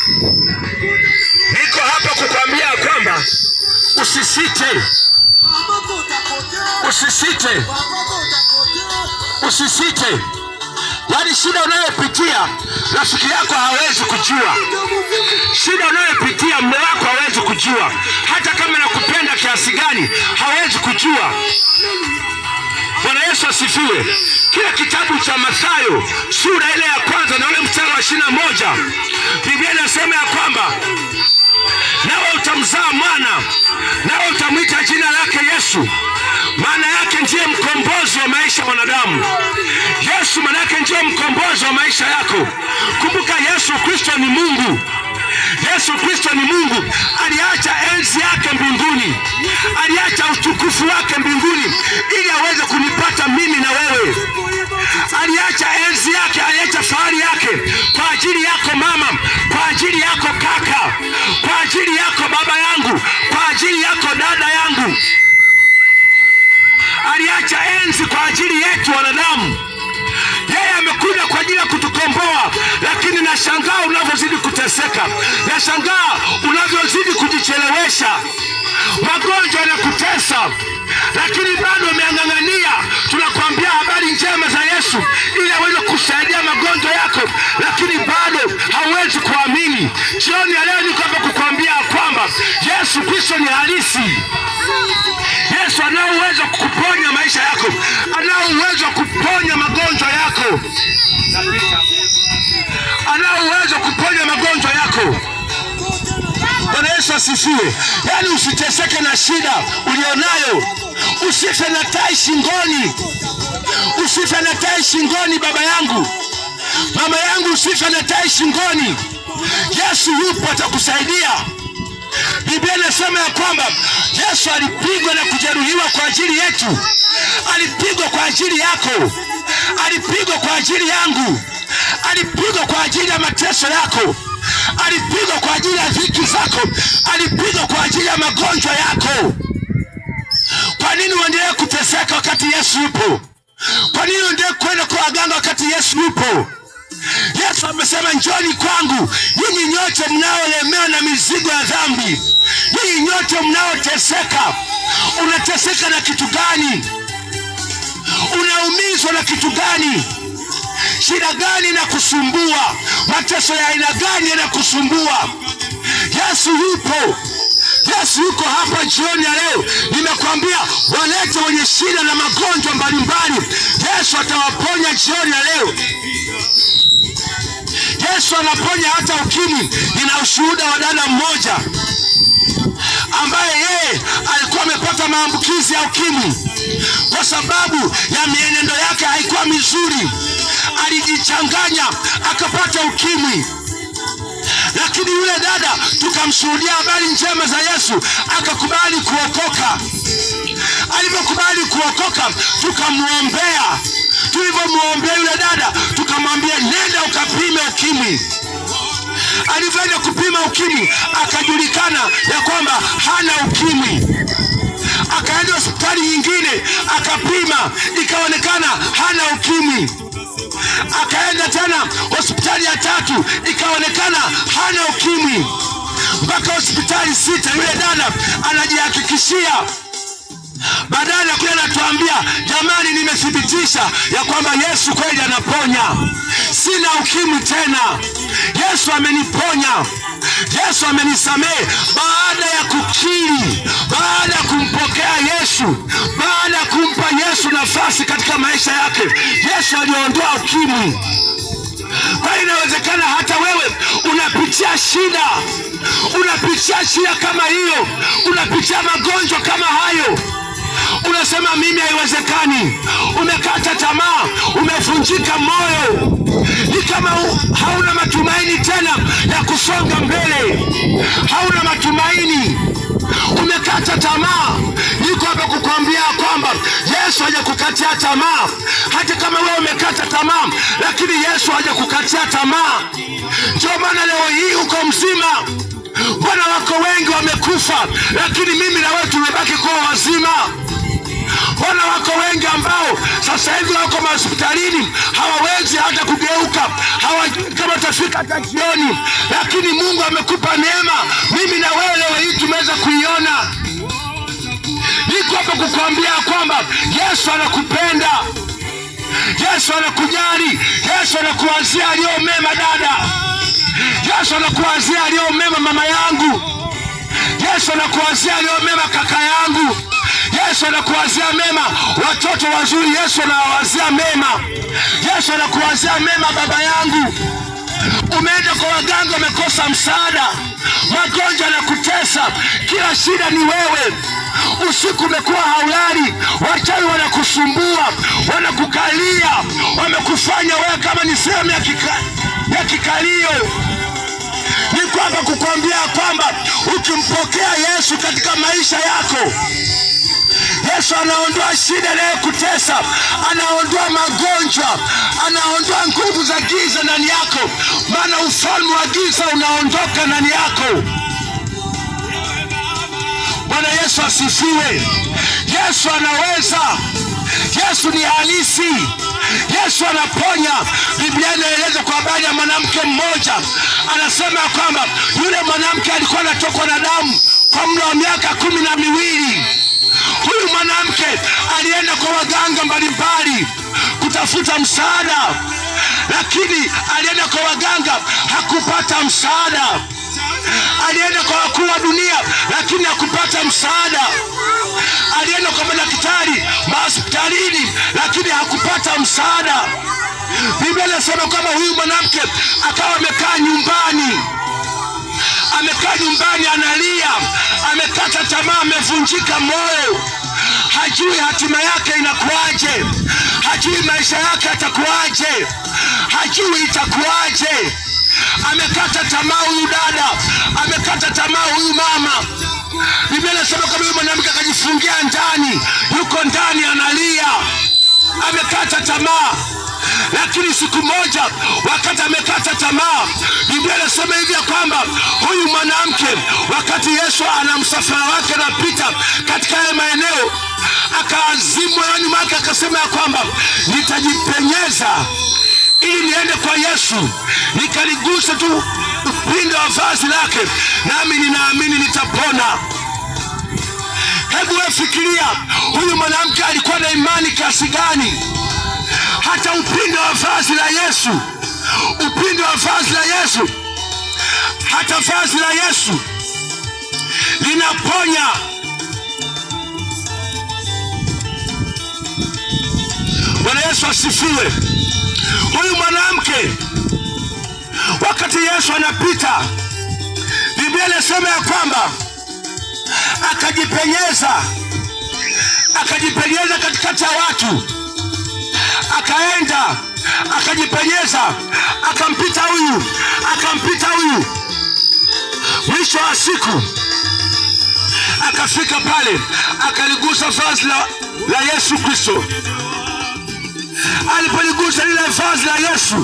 Niko hapa kukwambia kwamba usisite, usisite, usisite. Yaani shida unayopitia rafiki yako hawezi kujua. Shida unayopitia mume wako hawezi kujua. Hata kama nakupenda kiasi gani hawezi kujua. Bwana Yesu asifiwe. Kila kitabu cha Mathayo sura ile ya kwanza na ule mstari wa 21, Biblia inasema ya kwamba nawe utamzaa mwana, nawe utamwita jina lake Yesu. Maana yake ndiye mkombozi wa maisha ya wanadamu. Yesu maana yake ndiye mkombozi wa maisha yako. Kumbuka Yesu Kristo ni Mungu. Yesu Kristo ni Mungu. Aliacha enzi yake mbinguni, aliacha utukufu wake mbinguni ili aweze kunipata mimi na wewe. Aliacha enzi yake, aliacha fahari yake kwa ajili yako mama, kwa ajili yako kaka, kwa ajili yako baba yangu, kwa ajili yako dada yangu. Aliacha enzi kwa ajili yetu wanadamu. Yeye amekuja kwa ajili ya kutukomboa, lakini nashangaa unavyozidi kuteseka. Nashangaa unavyozidi kujichelewesha. Magonjwa yanakutesa, lakini bado umeang'ang'ania. Tunakwambia habari njema za Yesu ili aweze kusaidia magonjwa yako, lakini bado hauwezi kuamini. Jioni ya leo niko hapa kukwambia kwamba Yesu Kristo ni halisi. Yesu anao uwezo kukuponya maisha yako, anao uwezo kuponya magonjwa yako, anao uwezo kuponya magonjwa yako. Bwana Yesu asifiwe. Yaani usiteseke na shida ulionayo. Usife na tai shingoni. Usife na tai shingoni baba yangu, mama yangu, usife na tai shingoni. Yesu yupo, atakusaidia. Biblia inasema ya kwamba Yesu alipigwa na kujeruhiwa kwa ajili yetu. Alipigwa kwa ajili yako, alipigwa kwa ajili yangu, alipigwa kwa ajili ya mateso yako, alipigwa kwa ajili ya dhiki zako, alipigwa kwa ajili ya magonjwa yako. Kwa nini uendelee kuteseka wakati Yesu yupo? Kwa nini uendelee kwenda kwa waganga wakati Yesu yupo? Yesu amesema njoni kwangu nyinyi nyote mnaolemewa na mizigo ya dhambi, nyinyi nyote mnaoteseka. Unateseka na kitu gani? Unaumizwa na kitu gani? Shida gani inakusumbua? Mateso ya aina gani yanakusumbua? Yesu yupo. Yesu yuko hapa jioni ya leo. Nimekwambia walete wenye shida na magonjwa mbalimbali, Yesu atawaponya jioni ya leo. Yesu anaponya hata ukimwi. Nina ushuhuda wa dada mmoja ambaye yeye alikuwa amepata maambukizi ya ukimwi kwa sababu ya mienendo yake haikuwa mizuri. Alijichanganya akapata ukimwi, lakini yule dada tukamshuhudia habari njema za Yesu, akakubali kuokoka. Alipokubali kuokoka tukamwombea. Tulipomwombea yule dada tukamwambia nenda ukapime ukimwi. Alivyoenda kupima ukimwi akajulikana ya kwamba hana ukimwi. Akaenda hospitali nyingine akapima, ikaonekana hana ukimwi. Akaenda tena hospitali ya tatu, ikaonekana hana ukimwi. Mpaka hospitali 6 yule dada anajihakikishia. Baadaye anakuja anatuambia, jamani, nimethibitisha ya kwamba Yesu kweli anaponya. Sina ukimwi tena. Yesu ameniponya. Yesu amenisamehe. Baada ya kukiri, baada ya kumpokea Yesu, baada ya kumpa Yesu nafasi katika maisha yake, Yesu aliondoa ukimwi. Kwa hiyo inawezekana hata wewe unapitia shida, unapitia shida kama hiyo, unapitia magonjwa kama hayo. Unasema mimi haiwezekani, umekata tamaa, umevunjika moyo, ni kama hauna matumaini tena ya kusonga mbele, hauna matumaini, umekata tamaa. Niko hapa kukwambia kwamba Yesu hajakukatia tamaa. Hata kama wewe umekata tamaa, lakini Yesu hajakukatia tamaa. Ndio maana leo hii uko mzima. Bwana wako wengi wamekufa, lakini mimi na wewe tumebaki kuwa wazima. Bwana wako wengi ambao sasa hivi wako hospitalini, hawawezi hata kugeuka, kama tafika hata jioni, lakini Mungu amekupa neema. Mimi na wewe leo hii tumeweza kuiona. Niko hapa kukuambia kwamba Yesu anakupenda, Yesu anakujali, Yesu anakuwazia aliyo mema dada, Yesu anakuwazia aliyo mema mama yangu, Yesu anakuwazia aliyo mema kaka yangu, Yesu anakuwazia mema watoto wazuri, Yesu anawazia mema, Yesu anakuwazia mema baba yangu. Umeenda kwa waganga, umekosa msaada, magonjwa yanakutesa, kila shida ni wewe. Usiku umekuwa haulali, wachawi wanakusumbua, wanakukalia, wamekufanya wewe kama ni sehemu ya kikalio. Niko hapa kukwambia kwamba ukimpokea Yesu katika maisha yako, Yesu anaondoa shida inayokutesa, anaondoa magonjwa, anaondoa nguvu za giza ndani yako, maana ufalme wa giza unaondoka ndani yako. Bwana Yesu asifiwe. Yesu anaweza, Yesu ni halisi, Yesu anaponya. Biblia inaeleza kwa habari ya mwanamke mmoja, anasema kwamba yule mwanamke alikuwa anatokwa na damu kwa muda wa miaka 12. Huyu mwanamke alienda kwa waganga mbalimbali kutafuta msaada, lakini alienda kwa waganga hakupata msaada. Alienda kwa wakuu wa dunia lakini hakupata msaada. Alienda kwa madaktari hospitalini lakini hakupata msaada. Biblia inasema kwamba huyu mwanamke akawa amekaa nyumbani, analia, amekata tamaa, amevunjika moyo, hajui hatima yake inakuaje, hajui maisha yake atakuaje, hajui itakuaje. Amekata tamaa huyu dada, amekata tamaa huyu mama. Biblia inasema kama huyu mwanamke akajifungia ndani, yuko ndani analia, amekata tamaa. Lakini siku moja wakati amekata tamaa, Biblia inasema hivi ya kwamba huyu mwanamke, wakati Yesu ana msafara wake anapita katika haya maeneo, akaazimwa moyoni mwake akasema ya kwamba nitajipenyeza ili niende kwa Yesu, nikaligusa tu upindo wa vazi lake, nami ninaamini nitapona. Hebu wewe fikiria, huyu mwanamke alikuwa na imani kiasi gani? Hata upindo wa vazi la Yesu, upindo wa vazi la Yesu, hata vazi la Yesu linaponya. Bwana Yesu asifiwe. Huyu mwanamke wakati Yesu anapita, Biblia inasema ya kwamba akajipenyeza katikati ya watu, akaenda akajipenyeza, akampita huyu. Mwisho wa siku akafika pale, akaligusa vazi la Yesu Kristo. Alipoligusa lile vazi la Yesu,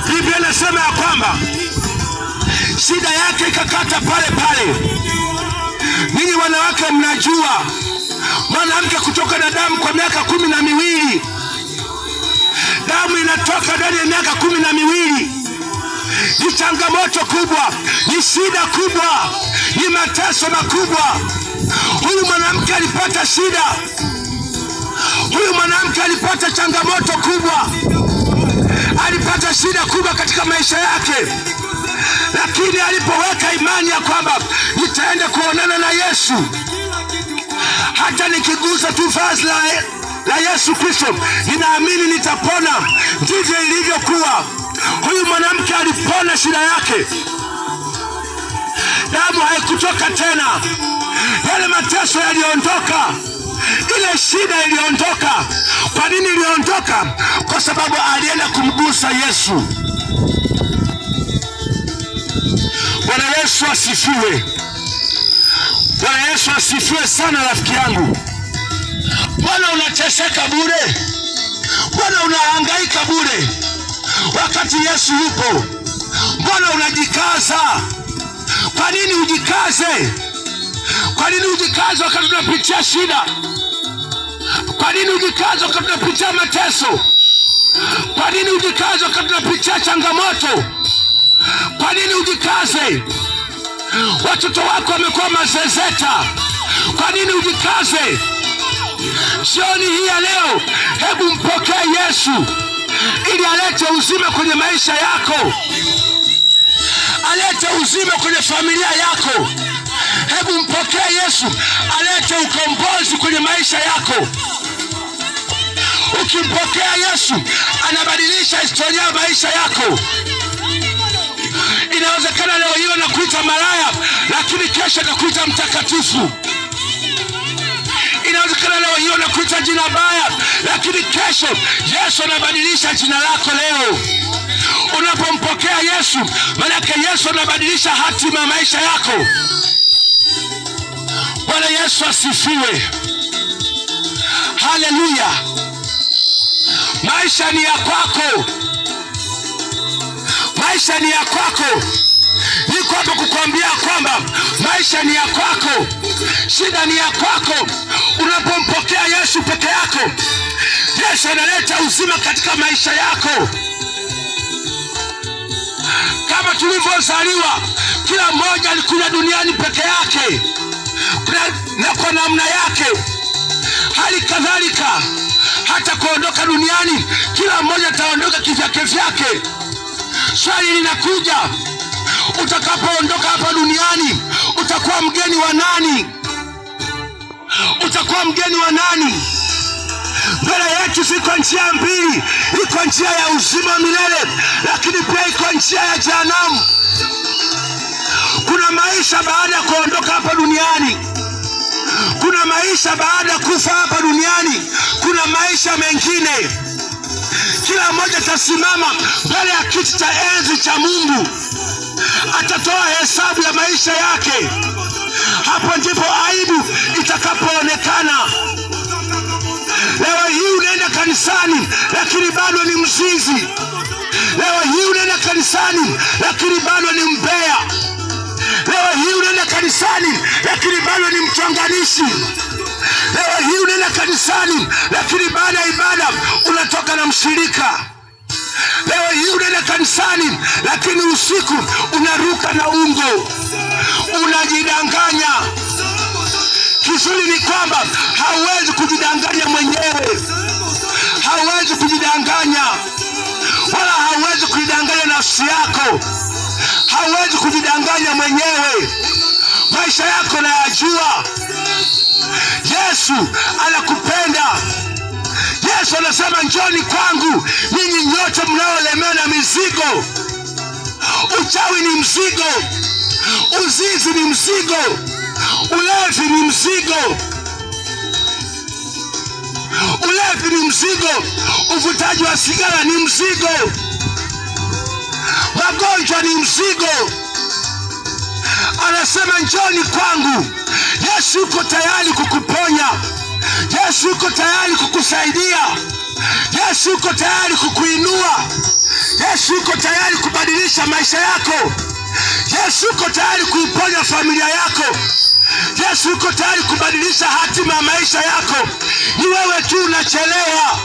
Biblia inasema ya kwamba shida yake ikakata pale. Ninyi wanawake mnajua, mwanamke kutoka na damu kwa miaka 12, damu inatoka ndani ya miaka 12, ni changamoto kubwa, ni shida kubwa, ni mateso makubwa. Huyu mwanamke alipata shida, huyu mwanamke alipata changamoto kubwa, alipata shida kubwa katika maisha yake. Lakini alipoweka imani ya kwamba nitaenda kuonana na Yesu, hata nikigusa tu vazi la Yesu Kristo ninaamini nitapona, ndivyo ilivyokuwa. Huyu mwanamke alipona shida yake, damu haikutoka tena, yale mateso yaliondoka, ile shida iliondoka. Kwa nini iliondoka? Kwa sababu alienda kumgusa Yesu. Bwana Yesu asifiwe. Bwana Yesu asifiwe sana rafiki yangu. Bwana unateseka bure, Bwana unahangaika bure wakati Yesu yupo. Bwana unajikaza. Kwa nini ujikaze? Kwa nini ujikaze wakati tunapitia shida? Kwa nini ujikaze wakati tunapitia mateso? Kwa nini ujikaze wakati tunapitia changamoto? Kwa nini ujikaze? Watoto wako wamekuwa mazezeta. Kwa nini ujikaze? Jioni hii ya leo, hebu mpokee Yesu ili alete uzima kwenye maisha yako, alete uzima kwenye familia yako. Hebu mpokee Yesu alete ukombozi kwenye maisha yako. Ukimpokea Yesu, anabadilisha historia ya maisha yako. Inawezekana leo hiyo nakuita malaya, lakini kesho nakuita mtakatifu. Inawezekana leo hiyo nakuita jina baya, lakini kesho Yesu anabadilisha jina lako leo. Unapompokea Yesu, maana Yesu anabadilisha hatima ya maisha yako. Bwana Yesu asifiwe. Haleluya. Maisha ni ya kwako. Maisha ni ya kwako. Niko hapa kukuambia kwamba maisha ni ya kwako. Shida ni ya kwako. Unapompokea Yesu peke yako, Yesu analeta uzima katika maisha yako. Kama tulivyozaliwa, kila mmoja alikuja duniani peke yake na kwa namna yake. Hali kadhalika hata kuondoka duniani, kila mmoja ataondoka kivyake vyake. Swali linakuja, utakapoondoka hapa duniani, utakuwa mgeni wa nani? Utakuwa mgeni wa nani? Mbele yetu ziko njia mbili. Iko njia ya uzima milele, lakini pia iko njia ya jehanamu. Kuna maisha baada ya kuondoka hapa duniani. Kuna maisha baada ya kufa hapa duniani. Kuna maisha mengine. Kila mmoja atasimama mbele ya kiti cha enzi cha Mungu, atatoa hesabu ya maisha yake. Hapo ndipo aibu itakapoonekana. Leo hii unaenda kanisani, lakini bado ni mzinzi. Leo hii unaenda kanisani, lakini bado ni mbea. Leo hii unaenda kanisani, lakini bado ni mchonganishi. Leo hii unaenda kanisani, lakini baada ya ibada unatoka na mshirika. Leo hii unaenda kanisani, lakini usiku unaruka na ungo. Unajidanganya. Kizuri ni kwamba hauwezi kujidanganya mwenyewe. Hauwezi kujidanganya, wala hauwezi kujidanganya nafsi yako. Hauwezi kujidanganya mwenyewe. Maisha yako nayajua. Yesu anakupenda. Yesu anasema, njoni kwangu ninyi nyote mnaolemewa na mizigo. Uchawi ni mzigo. Uzinzi ni mzigo. Ulevi ni mzigo. Ulevi ni mzigo. Uvutaji wa sigara ni mzigo. Magonjwa ni mzigo. Anasema, njoni kwangu. Yesu yuko tayari kukuponya. Yesu yuko tayari kukusaidia. Yesu yuko tayari kukuinua. Yesu yuko tayari kubadilisha maisha yako. Yesu yuko tayari kuiponya familia yako. Yesu yuko tayari kubadilisha hatima ya maisha yako. Ni wewe tu unachelewa.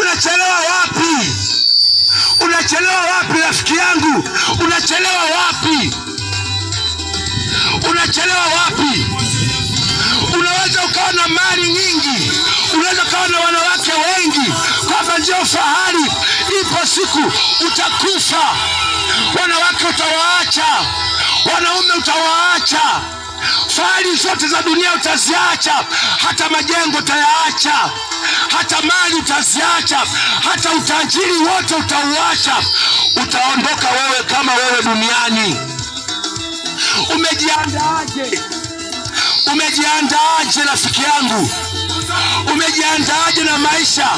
Unachelewa wapi? Unachelewa wapi rafiki yangu? Unachelewa wapi? Unachelewa wapi? Unaweza ukawa na mali nyingi, unaweza ukawa na wanawake wengi, kwamba ndio fahari. Ipo siku utakufa. Wanawake utawaacha, wanaume utawaacha, fahari zote za dunia utaziacha, hata majengo utayaacha, hata mali utaziacha, hata utajiri wote utauacha. Utaondoka wewe kama wewe duniani. Umejiandaaje? Umejiandaaje rafiki yangu? Umejiandaaje na maisha?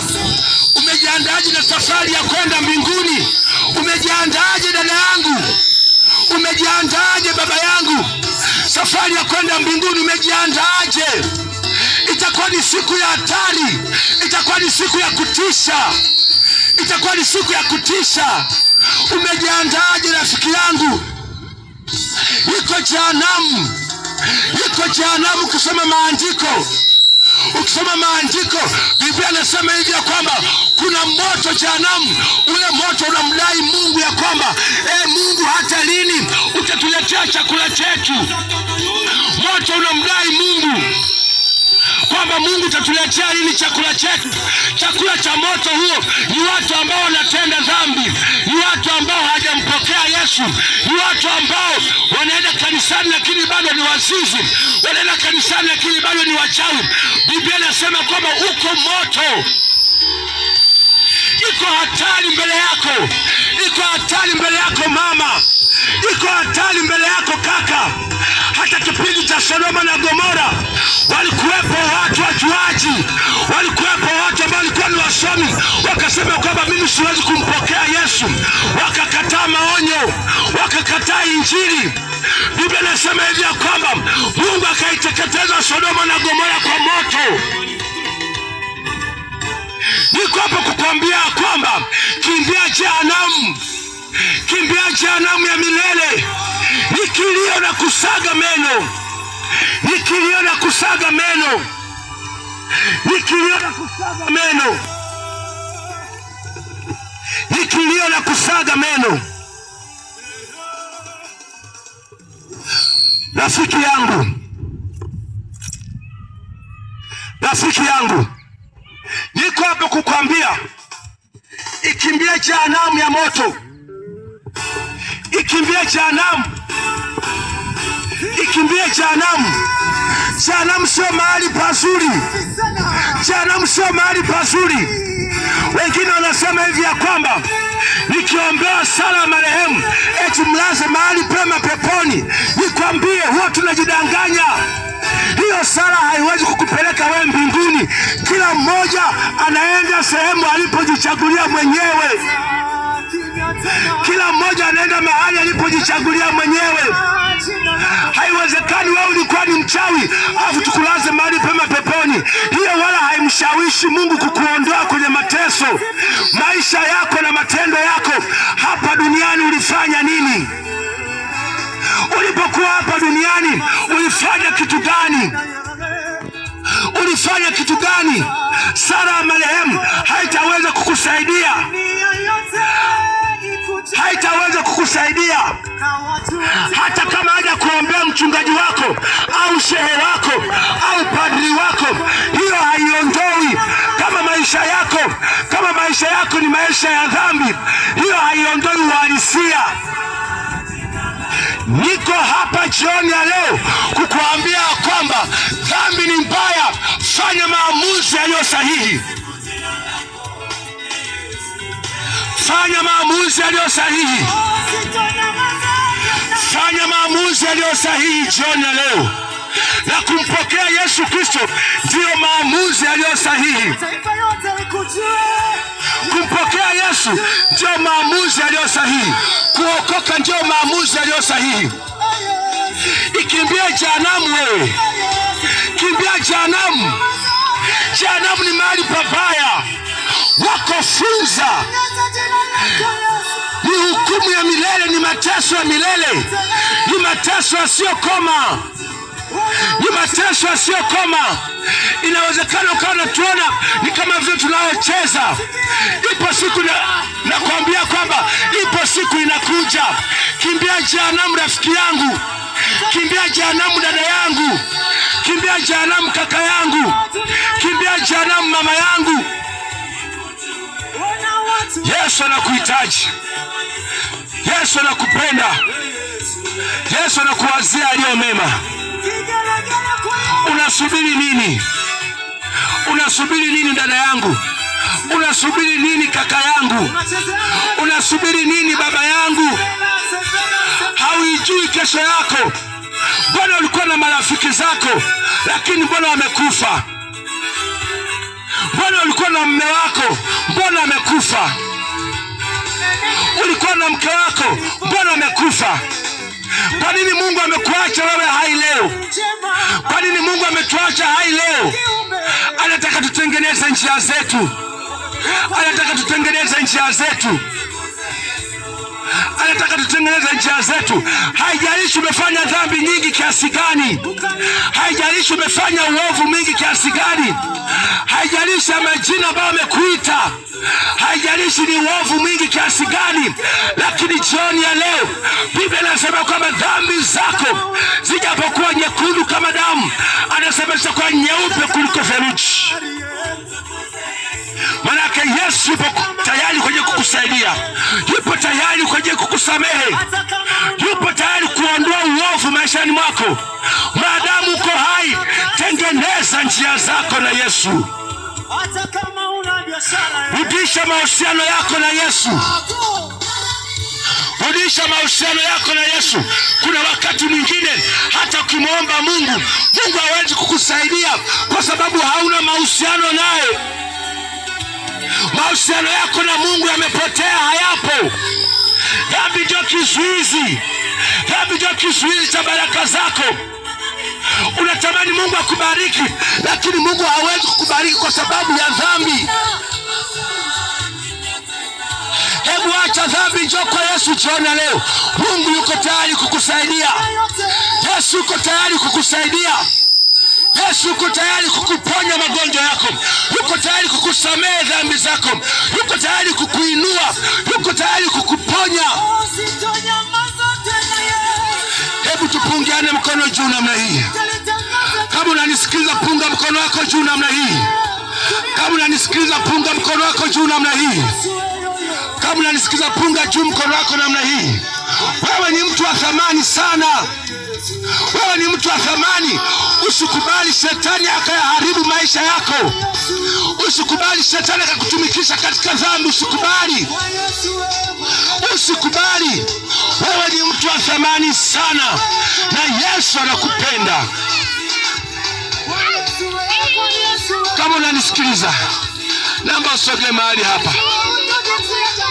Umejiandaaje na safari ya kwenda mbinguni? Umejiandaaje dada yangu? Umejiandaaje baba yangu? Safari ya kwenda mbinguni umejiandaaje? Itakuwa ni siku ya hatari. Itakuwa ni siku ya kutisha. Itakuwa ni siku ya kutisha. Umejiandaaje rafiki yangu? Iko jehanamu. Iko jehanamu kusoma maandiko. Ukisoma maandiko, Biblia inasema hivi ya kwamba kuna moto jehanamu. Ule moto unamdai Mungu ya kwamba Mungu, hata lini utatuletea chakula chetu? Moto unamdai Mungu kwamba Mungu utatuletea lini chakula chetu? Chakula cha moto huo ni watu ambao wanatenda dhambi, ni watu ambao hawajampokea Yesu, ni watu ambao wanaenda kanisani lakini bado ni wazinzi, wanaenda kanisani lakini bado ni wachawi. Biblia inasema kwamba uko moto, iko hatari mbele yako, iko hatari mbele yako mama, iko hatari mbele yako kaka. Hata kipindi cha Sodoma na Gomora walikuwepo watu wajuaji, walikuwepo watu ambao walikuwa ni wasomi, wakasema kwamba mimi siwezi kumpokea Yesu, wakakataa maonyo, wakakataa Injili. Biblia inasema hivi ya kwamba Mungu akaiteketeza Sodoma na Gomora kwa moto. Niko hapa kukwambia kwamba kimbia jehanamu, kimbia jehanamu ya milele. Ni kilio na kusaga meno, ni kilio na kusaga meno, ni kilio na kusaga meno, ni kilio na kusaga meno. Rafiki yangu, rafiki yangu, niko hapa kukwambia ikimbie jehanamu ya moto, ikimbie jehanamu, ikimbie jehanamu. Jehanamu sio mahali pazuri, jehanamu sio mahali pazuri. Wengine wanasema hivi ya kwamba nikiombea sala marehemu eti mlaze mahali pema peponi. Nikwambie, huwa tunajidanganya. Hiyo sala haiwezi kukupeleka wewe mbinguni. Kila mmoja anaenda sehemu alipojichagulia mwenyewe, kila mmoja anaenda mahali alipojichagulia mwenyewe. Haiwezekani wewe ulikuwa ni mchawi afu tukulaze mahali pema peponi. Hiyo wala haimshawishi Mungu kukuondoa kwenye mateso. Maisha yako na matendo yako hapa duniani, ulifanya nini? Ulipokuwa hapa duniani ulifanya kitu gani? Ulifanya kitu gani? Sala ya marehemu haitaweza kukusaidia, haitaweza kukusaidia. Hata kama haja kuombea mchungaji wako au shehe wako au padri wako, hiyo haiondoi. Kama maisha yako ni maisha ya dhambi, hiyo haiondoi uhalisia. Niko hapa jioni ya leo kukuambia kwamba dhambi ni mbaya. Fanya maamuzi yaliyo sahihi, fanya maamuzi yaliyo sahihi, fanya maamuzi yaliyo sahihi jioni ya leo. Na kumpokea Yesu Kristo ndio maamuzi yaliyo sahihi. Kumpokea Yesu ndio maamuzi yaliyo sahihi. Kuokoka ndio maamuzi yaliyo sahihi. Ikimbia jehanamu wewe, kimbia jehanamu. Jehanamu ni mahali pabaya, wako funza, ni hukumu ya milele, ni mateso ya milele, ni mateso yasiyokoma, ni mateso yasiyokoma. Inawezekana ukawa unatuona ni kama vile tunaocheza. Ipo siku nakwambia kwamba ipo siku inakuja. Kimbia jehanamu rafiki yangu, kimbia jehanamu dada yangu, kimbia jehanamu kaka yangu, kimbia jehanamu mama yangu. Yesu anakuhitaji, Yesu anakupenda, Yesu anakuwazia aliyo mema. Unasubiri nini? Unasubiri nini dada yangu? Unasubiri nini kaka yangu? Unasubiri nini baba yangu? Hauijui kesho yako. Mbona ulikuwa na marafiki zako lakini mbona wamekufa? Mbona ulikuwa na mume wako, mbona amekufa? Ulikuwa na mke wako, mbona amekufa? Kwa nini Mungu amekuacha wewe hai leo? Kwa nini Mungu ametuacha hai leo? Anataka tutengeneze njia zetu, anataka tutengeneze njia zetu, nataka tutengeneze njia zetu. Haijalishi umefanya dhambi nyingi kiasi gani, haijalishi umefanya uovu mingi kiasi gani, haijalishi majina ambayo amekuita, haijalishi ni uovu mwingi kiasi gani, lakini jioni ya leo Biblia inasema kwamba dhambi zako zijapokuwa nyekundu kama damu, anasema zitakuwa nyeupe kuliko theluji. Manake Yesu yupo tayari kwenye kukusaidia, yupo tayari kwenye kukusamehe, yupo tayari kuondoa uovu maishani mwako. Maadamu uko hai, tengeneza njia zako na Yesu. Rudisha mahusiano yako na Yesu. Rudisha mahusiano yako na Yesu. Kuna wakati mwingine hata ukimwomba Mungu, Mungu hawezi kukusaidia kwa sababu hauna mahusiano naye. Mahusiano yako na Mungu yamepotea, hayapo. Dhambi ndio kizuizi. Dhambi ndio kizuizi cha baraka zako. Unatamani Mungu akubariki, lakini Mungu hawezi kukubariki kwa sababu ya dhambi. Hebu acha dhambi, njoo kwa Yesu jioni leo. Mungu yuko tayari kukusaidia. Yesu yuko tayari kukusaidia. Yesu yuko tayari kukuponya magonjwa yako. Yuko tayari kukusamehe dhambi zako. Yuko tayari kukuinua. Yuko tayari kukuponya. Hebu tupungiane mkono juu namna hii. Kama unanisikiliza, punga mkono wako juu namna hii. Kama unanisikiliza, punga mkono wako juu namna hii. Kama unanisikiliza, punga juu mkono wako namna hii. Wewe ni mtu wa thamani sana. Wewe ni mtu wa thamani. Usikubali shetani akayaharibu maisha yako. Usikubali shetani akakutumikisha katika dhambi. Usikubali. Usikubali. Wewe ni mtu wa thamani sana na Yesu anakupenda. Kama unanisikiliza, naomba usogee mahali hapa.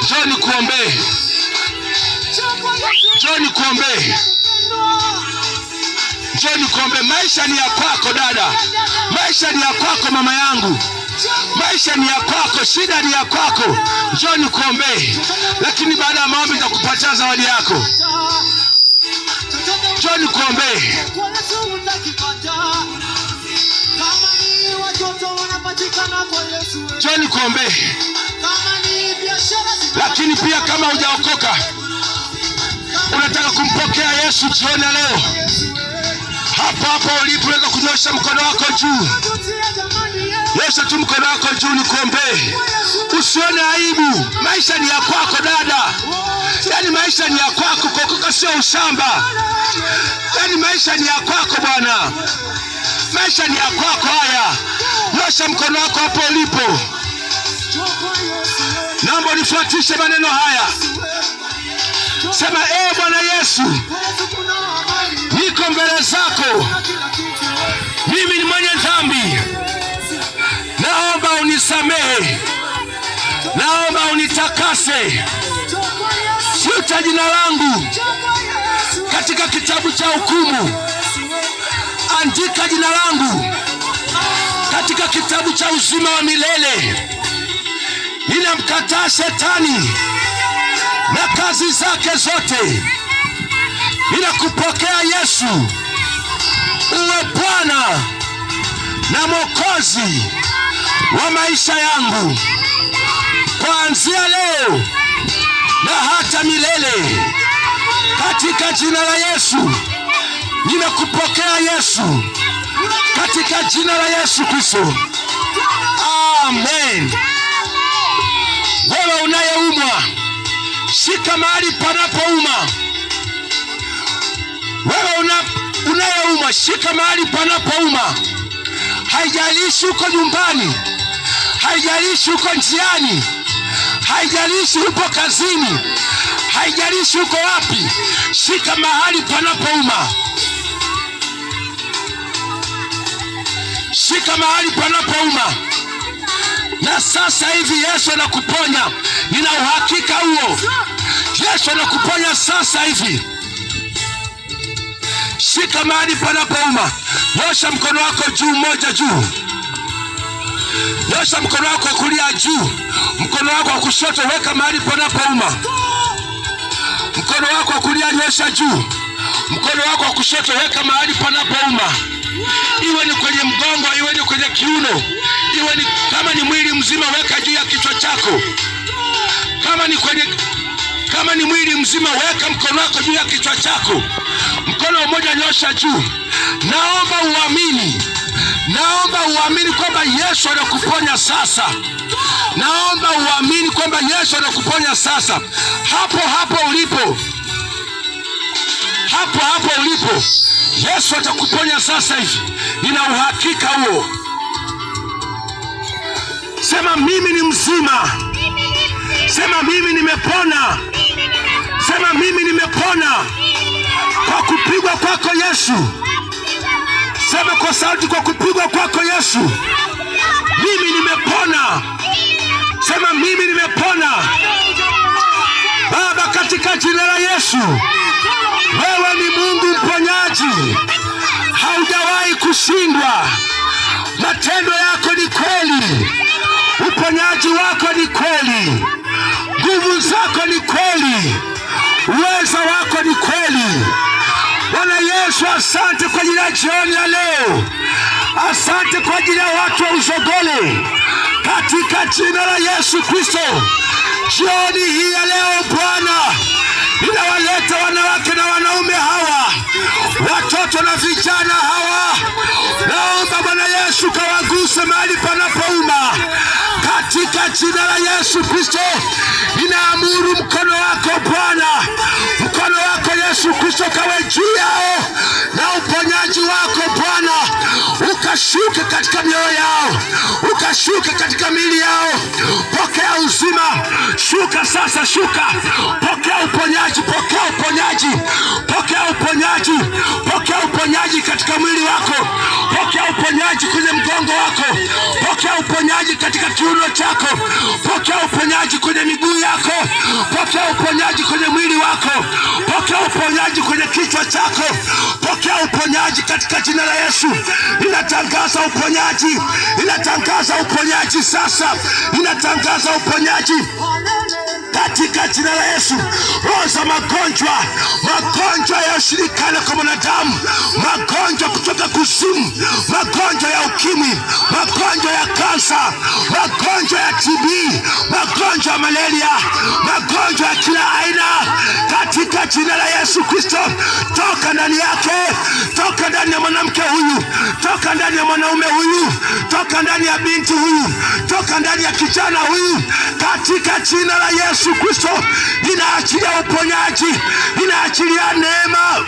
Njoo nikuombee. Njoo nikuombee. Njoo nikuombee. Maisha ni ya kwako dada. Maisha ni ya kwako mama yangu. Maisha ni ya kwako, shida ni ya kwako. Njoo nikuombee. Lakini baada ya maombi nitakupatia zawadi yako. Njoo nikuombee. Njoo nikuombee. Lakini pia kama hujaokoka, unataka kumpokea Yesu jioni leo, hapo ulipo unaweza kunyosha mkono wako juu. Nyosha tu mkono wako juu nikuombee. Usione aibu. Maisha ni ya kwako dada. Yaani maisha ni ya kwako, kuokoka sio ushamba. Yaani maisha ni ya kwako bwana. Maisha ni ya kwako. Haya, nyosha mkono wako hapo ulipo. Naomba unifuatishe maneno haya. Sema, Bwana Yesu, niko mbele zako. Mimi ni mwenye dhambi. Naomba unisamehe. Naomba unitakase. Futa jina langu katika kitabu cha hukumu. Andika jina langu katika kitabu cha uzima wa milele. Ninamkataa shetani na kazi zake zote. Ninakupokea Yesu, uwe Bwana na Mwokozi wa maisha yangu, kuanzia leo na hata milele. Katika jina la Yesu ninakupokea Yesu, katika jina la Yesu Kristo. Amen. Wewe unayeumwa, shika mahali panapouma. Wewe unayeumwa, shika mahali panapouma. Haijalishi uko nyumbani, haijalishi uko njiani, haijalishi upo kazini, haijalishi uko wapi, shika mahali panapouma. Shika mahali panapouma. Na sasa hivi Yesu anakuponya. Nina uhakika huo. Yesu anakuponya sasa hivi. Shika mahali panapouma. Nyosha mkono wako juu, moja juu. Nyosha mkono wako kulia juu. Mkono wako wa kushoto weka mahali panapouma. Mkono mmoja nyosha juu. Mkono wako wa kushoto weka mahali panapouma, iwe ni kwenye mgongo, iwe ni kwenye kiuno, iwe ni kama ni mwili mzima, weka juu ya kichwa chako. Kama ni mwili mzima, weka mkono wako juu ya kichwa chako. Mkono mmoja nyosha juu. Naomba uamini kwamba Yesu anakuponya sasa. Naomba uamini kwamba Yesu anakuponya sasa. Hapo ulipo. Yesu atakuponya sasa hivi. Nina uhakika huo. Sema mimi ni mzima. Sema mimi nimepona. Sema mimi nimepona kwa kupigwa kwako Yesu. Sema kwa sauti, kwa kupigwa kwako Yesu mimi nimepona. Sema mimi nimepona. Baba, katika jina la Yesu, wewe ni Mungu mponyaji, haujawahi kushindwa. Matendo yako ni kweli, uponyaji wako ni kweli, nguvu zako ni kweli, uwezo wako ni kweli. Bwana Yesu, asante kwa ajili ya jioni ya leo. Asante kwa ajili ya watu wa Usogole, katika jina la Yesu Kristo. Jioni hii ya leo Bwana, ninawaleta wanawake na wanaume hawa, watoto na vijana hawa. Naomba Bwana Yesu kawaguse mahali panapouma, katika jina la Yesu Kristo. Ninaamuru mkono wako Bwana, mkono wako Yesu Kristo kawe juu yao, na uponyaji wako Bwana ukashuke katika mioyo yao, ukashuke katika miili yao. Pokea uzima, shuka sasa, shuka. Pokea uponyaji, pokea uponyaji, pokea uponyaji, pokea uponyaji katika mwili wako. Pokea uponyaji kwenye mgongo wako, pokea uponyaji katika kiuno chako, pokea uponyaji kwenye miguu yako, pokea uponyaji kwenye mwili wako, pokea uponyaji kwenye kichwa chako, pokea uponyaji katika jina la Yesu. Ninatangaza uponyaji, ninatangaza uponyaji sasa, ninatangaza uponyaji katika jina la Yesu. Roho za magonjwa yashirikana kwa mwanadamu, magonjwa kutoka kuzimu, magonjwa ya ukimwi, magonjwa ya kansa, magonjwa ya TB, magonjwa ya malaria, magonjwa ya kila aina, katika jina la Yesu Kristo, toka ndani yake, toka ndani ya mwanamke huyu, toka ndani ya mwanaume huyu, toka ndani ya binti huyu, toka ndani ya kijana huyu, katika jina la Yesu Kristo. Ninaachilia uponyaji, ninaachilia neema,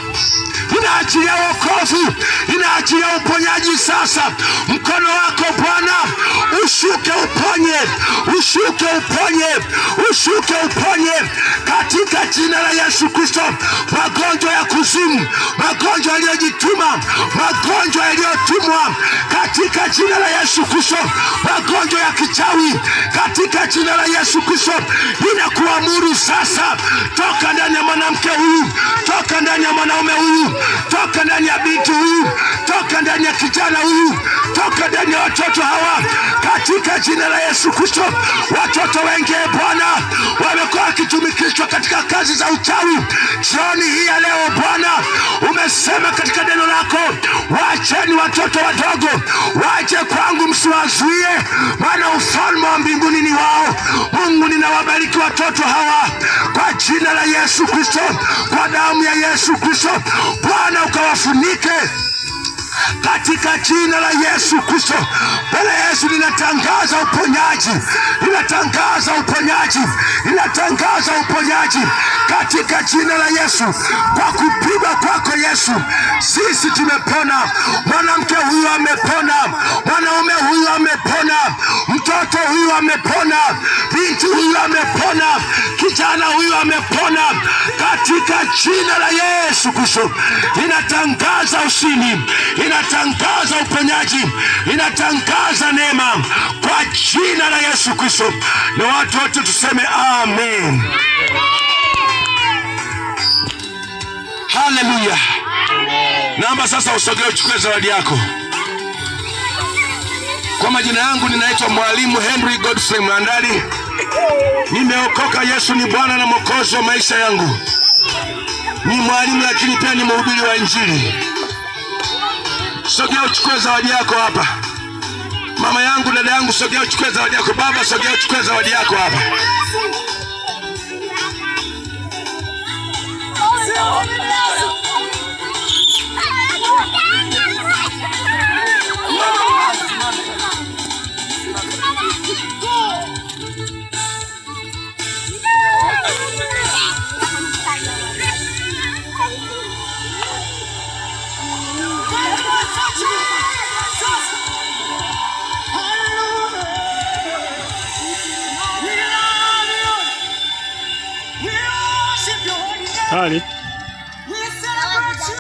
ninaachilia wokovu, ninaachilia uponyaji sasa. Mkono wako Bwana ushuke uponye, ushuke uponye, ushuke uponye, katika jina la Yesu Kristo. Magonjwa ya kuzimu, magonjwa yaliyojituma, magonjwa yaliyotumwa, katika jina la Yesu Kristo. Magonjwa ya kichawi, katika jina la Yesu Kristo. Ninakuamuru sasa, toka ndani ya mwanamke huyu, toka ndani ya mwanaume huyu, toka ndani ya binti huyu, toka ndani ya kijana huyu, toka ndani ya watoto hawa, katika jina la Yesu Kristo. Watoto wengi Bwana wamekuwa wakitumikishwa katika kazi za uchawi. Jioni hii ya leo Bwana, umesema katika neno lako, waacheni watoto wadogo waje kwangu, msiwazuie, maana ufalme wa mbinguni ni wao. Mungu, ninawabariki watoto hawa kwa jina la Yesu Kristo, kwa damu ya Yesu Kristo. Bwana ukawafunike katika jina la Yesu Kristo. Bwana Yesu, ninatangaza uponyaji, ninatangaza uponyaji, ninatangaza uponyaji katika jina la Yesu. Kwa kupigwa kwako Yesu sisi tumepona. Mwanamke huyu amepona, mwanaume huyu amepona, mtoto huyu amepona, binti huyu amepona, kijana huyu amepona, katika jina la Yesu Kristo. Ninatangaza ushindi, ninatangaza uponyaji, ninatangaza neema kwa jina la Yesu Kristo. Na watu wote tuseme amen. Haleluya. Naomba sasa usogee uchukue zawadi yako. Kwa majina yangu ninaitwa Mwalimu Henry Godfrey Mlandali. Nimeokoka. Yesu ni Bwana na Mwokozi wa maisha yangu. Ni mwalimu lakini pia ni mhubiri wa Injili. Sogea uchukue zawadi yako hapa. Mama yangu, dada yangu, sogea uchukue zawadi yako. Baba, sogea uchukue zawadi yako hapa. Hali